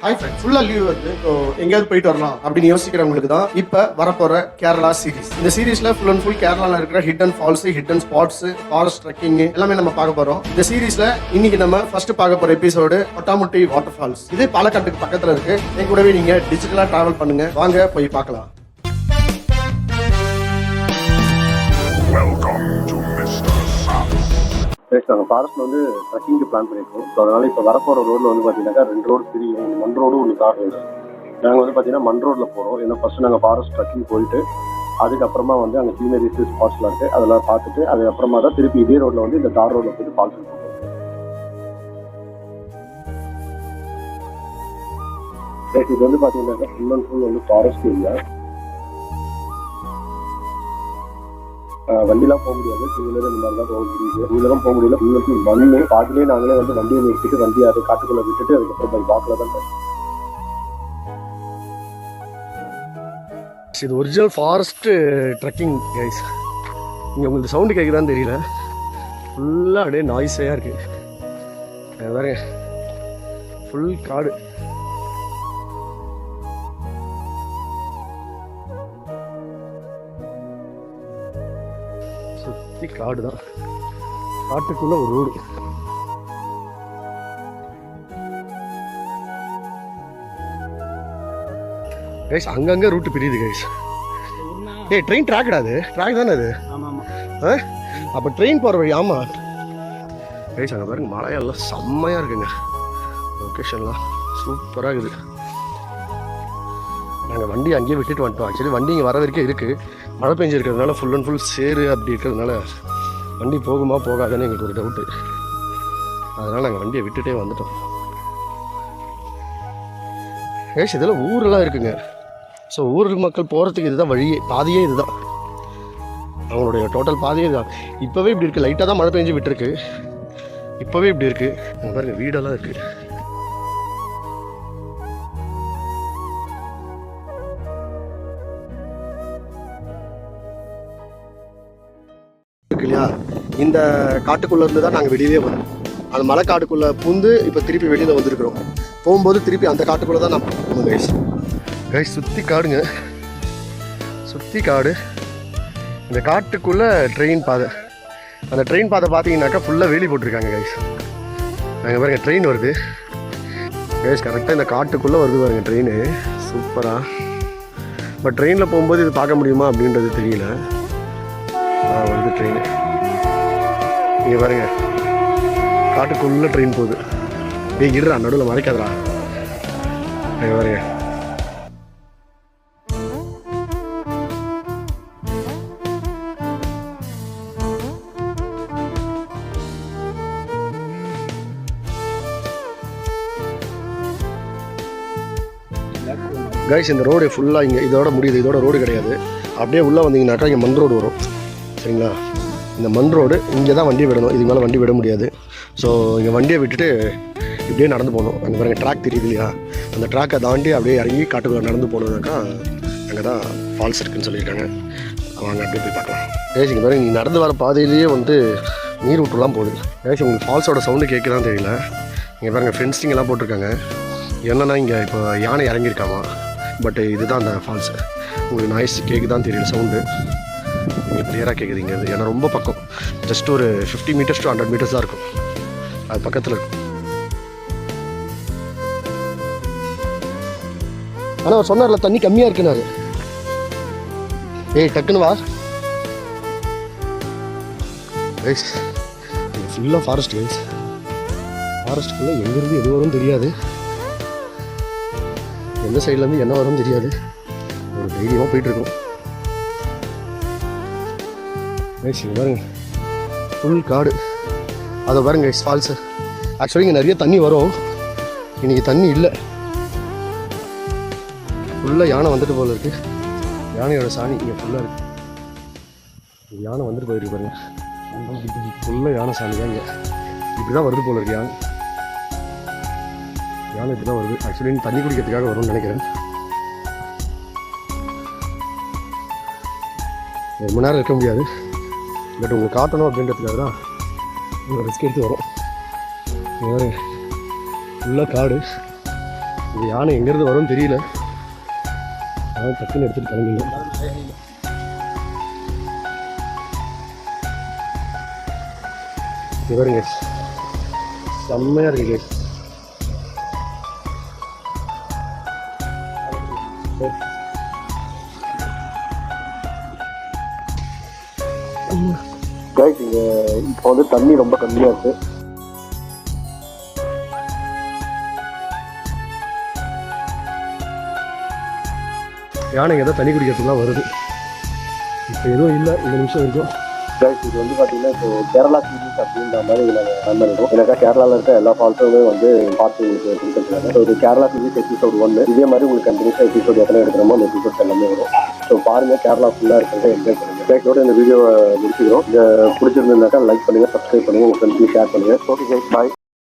Hi friends, ஃபுல்லாக leave வருது. So எங்கேயாவது போயிட்டு வரலாம் அப்படின்னு யோசிக்கிறவங்களுக்கு தான் இப்போ வரப்போகிற கேரளா சீரிஸ். இந்த சீரீஸில் ஃபுல் அண்ட் ஃபுல் கேரளாவில் இருக்கிற hidden falls, hidden spots, forest trekking எல்லாமே நம்ம பார்க்க போகிறோம். இந்த சீரீஸில் இன்னைக்கு நம்ம ஃபர்ஸ்ட் பார்க்க போகிற எபிசோடு கொட்டாமுட்டி வாட்டர் ஃபால்ஸ். இது பாலக்காட்டுக்கு பக்கத்தில் இருக்கு. என் கூடவே நீங்கள் டிஜிட்டலாக ட்ராவல் பண்ணுங்க. வாங்க போய் பார்க்கலாம். நாங்கள் ஃபாரஸ்ட்டில் வந்து ட்ரெக்கிங்க்கு பிளான் பண்ணியிருக்கோம். ஸோ அதனால் இப்போ வரப்போகிற ரோடில் வந்து பார்த்தீங்கன்னாக்கா 2 ரோடு பிரியும். ஒன்று மண் ரோடு, ஒன்று தார் ரோடு. நாங்கள் வந்து பார்த்தீங்கன்னா மண் ரோட்டில் போகிறோம். ஏன்னா ஃபஸ்ட்டு நாங்கள் ஃபாரஸ்ட் ட்ரெக்கிங் போயிட்டு அதுக்கப்புறமா வந்து அங்கே சீனரிஸ் ஸ்பாட்ஸ்லாம் இருக்குது, அதெல்லாம் பார்த்துட்டு அதுக்கப்புறமா தான் திருப்பி இதே ரோட்டில் வந்து இந்த தார் ரோட்டில் போயிட்டு ஃபால்ஸ் போகிறோம். இது வந்து பார்த்தீங்கன்னாக்கா ஃபுல் அண்ட் ஃபுல் வந்து ஃபாரஸ்ட் ஏரியா. வண்டிலாம் போக முடியாது, டூ வீலர் இந்த மாதிரி தான் போக முடியுது. டூ வீலரும் போக முடியல, ஃபுல் மண்ணு. பாதிலே நாங்களே வந்து வண்டியை நிறுத்திட்டு வண்டியை அது காட்டுக்குள்ளே விட்டுட்டு அதுக்கப்புறம் பை வாக்கில் தான். இது ஒரிஜினல் ஃபாரஸ்ட் ட்ரெக்கிங் கைஸ். இங்கே உங்களுக்கு சவுண்டு கேட்குதான்னு தெரியல, ஃபுல்லாக அப்படியே நாய்ஸாக இருக்குது. வேற ஃபுல் காடு. சுற்றி காடு தான், காட்டுக்குள்ள ஒரு ரோடு. கைஸ் அங்கங்கே ரூட்டு பிரியுது கைஸ். ஏய் ட்ரெயின் ட்ராக் அது ட்ராக் தானே அது? அப்போ ட்ரெயின் போகிற வழி. ஆமாம் கைஸ், அங்கே பாருங்க மலையெல்லாம் செம்மையாக இருக்குங்க. லொக்கேஷன்லாம் சூப்பராக இருக்குது. நாங்கள் வண்டி அங்கேயே விட்டுட்டு வந்துட்டோம். ஆக்சுவலி வண்டி இங்கே வர வரைக்கும் இருக்குது. மழை பெஞ்சிருக்கிறதுனால ஃபுல் அண்ட் ஃபுல் சேரு அப்படி இருக்கிறதுனால வண்டி போகுமா போகாதுன்னு எங்களுக்கு ஒரு டவுட்டு. அதனால் நாங்கள் வண்டியை விட்டுட்டே வந்துட்டோம். கைஸ் இதெல்லாம் ஊரெல்லாம் இருக்குங்க. ஸோ ஊர் மக்கள் போகிறதுக்கு இதுதான் வழியே, பாதியே இதுதான். அவங்களுடைய டோட்டல் பாதியே இதுதான். இப்போவே இப்படி இருக்குது, லைட்டாக தான் மழை பெஞ்சு விட்டுருக்கு. இப்போவே இப்படி இருக்குது. அங்கே பாருங்க வீடெல்லாம் இருக்குது. இல்லையா, இந்த காட்டுக்குள்ளே இருந்து தான் நாங்கள் வெளியே வரோம். அந்த மலை காட்டுக்குள்ளே பூந்து இப்போ திருப்பி வெளியில் வந்துருக்குறோம். போகும்போது திருப்பி அந்த காட்டுக்குள்ளே தான் நான் போகணும். கைஸ் சுற்றி காடுங்க, சுற்றி காடு. இந்த காட்டுக்குள்ளே ட்ரெயின் பாதை. அந்த ட்ரெயின் பாதை பார்த்தீங்கன்னாக்கா ஃபுல்லாக வேலி போட்டிருக்காங்க கைஸ். நாங்கள் பாருங்க ட்ரெயின் வருது கைஸ், கரெக்டாக இந்த காட்டுக்குள்ளே வருது பாருங்க ட்ரெயின். சூப்பராக. பட் ட்ரெயினில் போகும்போது இது பார்க்க முடியுமா அப்படின்றது தெரியல. வருது ட்ரெயின். இங்கே பாருங்க காட்டுக்குள்ளே ட்ரெயின் போகுது. ஏய் இருடா, நடுவில் மறைக்காதடா. இங்கே பாருங்க கைஸ், இந்த ரோடு ஃபுல்லாக இங்கே இதோட முடியுது. இதோட ரோடு கிடையாது. அப்படியே உள்ளே வந்தீங்கன்னாக்கா இங்கே மண் ரோடு வரும். சரிங்களா, இந்த மண் ரோடு இங்கே தான் வண்டி விடணும். இதுக்கு மேலே வண்டி விட முடியாது. ஸோ இங்கே வண்டியை விட்டுட்டு இப்படியே நடந்து போகணும். அங்கே பாருங்க ட்ராக் தெரியுது இல்லையா, அந்த ட்ராக்கை தாண்டி அப்படியே இறங்கி காட்டுக்குள்ளே நடந்து போனோம்னாக்கா அங்கே தான் ஃபால்ஸ் இருக்குதுன்னு சொல்லியிருக்காங்க. வாங்க அப்படியே போய் பார்க்கலாம். ஏசி இங்கே பாருங்க, நீங்கள் நடந்து வர பாதையிலேயே வந்து நீர் விட்டுலாம் போகுது. ஏசி உங்களுக்கு ஃபால்ஸோட சவுண்டு கேட்குதான் தெரியல. இங்கே பாருங்கள் ஃபென்சிங்கெல்லாம் போட்டிருக்காங்க. என்னென்னா இங்கே இப்போ யானை இறங்கியிருக்காமா. பட் இதுதான் அந்த ஃபால்ஸு. உங்களுக்கு நாய்ஸ் கேட்குதான் தெரியல, சவுண்டு இங்கே கிளியராக கேட்குதுங்க. இது ஏன்னா ரொம்ப பக்கம், ஜஸ்ட் ஒரு 50 மீட்டர்ஸ் to 100 மீட்டர்ஸ் தான் இருக்கும். அது பக்கத்தில் இருக்கும். ஆனால் அவர் சொன்னார்ல தண்ணி கம்மியாக இருக்குனாரு. ஏய் டக்குன்னு வா கைஸ். இது ஃபுல்லாக ஃபாரஸ்ட் கைஸ். ஃபாரஸ்ட்டுக்குள்ளே எங்கேருந்து எது வரும் தெரியாது, எந்த சைட்லேருந்து என்ன வரும் தெரியாது. ஒரு தைரியமாக போயிட்டுருக்கோம் கைஸ். இங்கே பாருங்க ஃபுல் காடு. அதை பாருங்க கைஸ் ஃபால்ஸு. ஆக்சுவலி இங்கே நிறைய தண்ணி வரும், இன்றைக்கி தண்ணி இல்லை. ஃபுல்லாக யானை வந்துட்டு போல இருக்குது. யானையோட சாணி இங்கே ஃபுல்லாக இருக்குது. யானை வந்துட்டு போயிருக்கு பாருங்க. ஃபுல்லாக யானை சாணி தான் இங்கே. இப்படி தான் வருது போல இருக்குது யானை. யானை இப்படி தான் வருது. ஆக்சுவலி தண்ணி குடிக்கிறதுக்காக வரும்னு நினைக்கிறேன். ரொம்ப நேரம் இருக்க முடியாது. பட் உங்களுக்கு காட்டணும் அப்படின்றதுக்காக தான் ரிஸ்க் எடுத்து வரும். ஃபுல்லாக காடு. இது யானை எங்கேருந்து வரும்னு தெரியல, அதான் டக்குன்னு எடுத்துகிட்டு கிளம்பிங்க. இவருங்க செம்மையாக இருக்கு guys. கைஸ் இங்கே இப்போ வந்து தண்ணி ரொம்ப கம்மியாக இருக்குது. யானைங்க ஏதோ தண்ணி குடிக்கிறதுக்குலாம் வருது. இப்போ எதுவும் இல்லை இந்த நிமிஷம் வரைக்கும். கைஸ் இது வந்து பார்த்தீங்கன்னா இப்போ கேரளா சீரீஸ் அப்படின்ற மாதிரி நாங்கள் ரன் பண்ணிடுவோம். எனக்கு கேரளாவில் இருக்க எல்லா ஃபால்ஸுமே வந்து பார்த்து உங்களுக்கு கொடுத்துருக்காங்க. ஸோ இது கேரளா சீரீஸ் எபிசோட் 1. இதே மாதிரி உங்களுக்கு கண்டினியூஸாக எபிசோட் எத்தனை எடுக்கிறோமோ அந்த எபிசோட்ஸ் எல்லாமே வரும். ஸோ பாருங்கள், கேரளா ஃபுல்லாக இருக்கிறத என்ஜாய் பண்ணுங்கள். கைஸோட இந்த வீடியோவை முடிச்சுக்கிறோம். இதை பிடிச்சிருந்ததுனாக்கா லைக் பண்ணுங்கள், சப்ஸ்கிரைப் பண்ணுங்கள், உங்கள் ஃப்ரெண்ட்ஸுக்கு ஷேர் பண்ணுங்கள். ஓகே கைஸ், பாய்.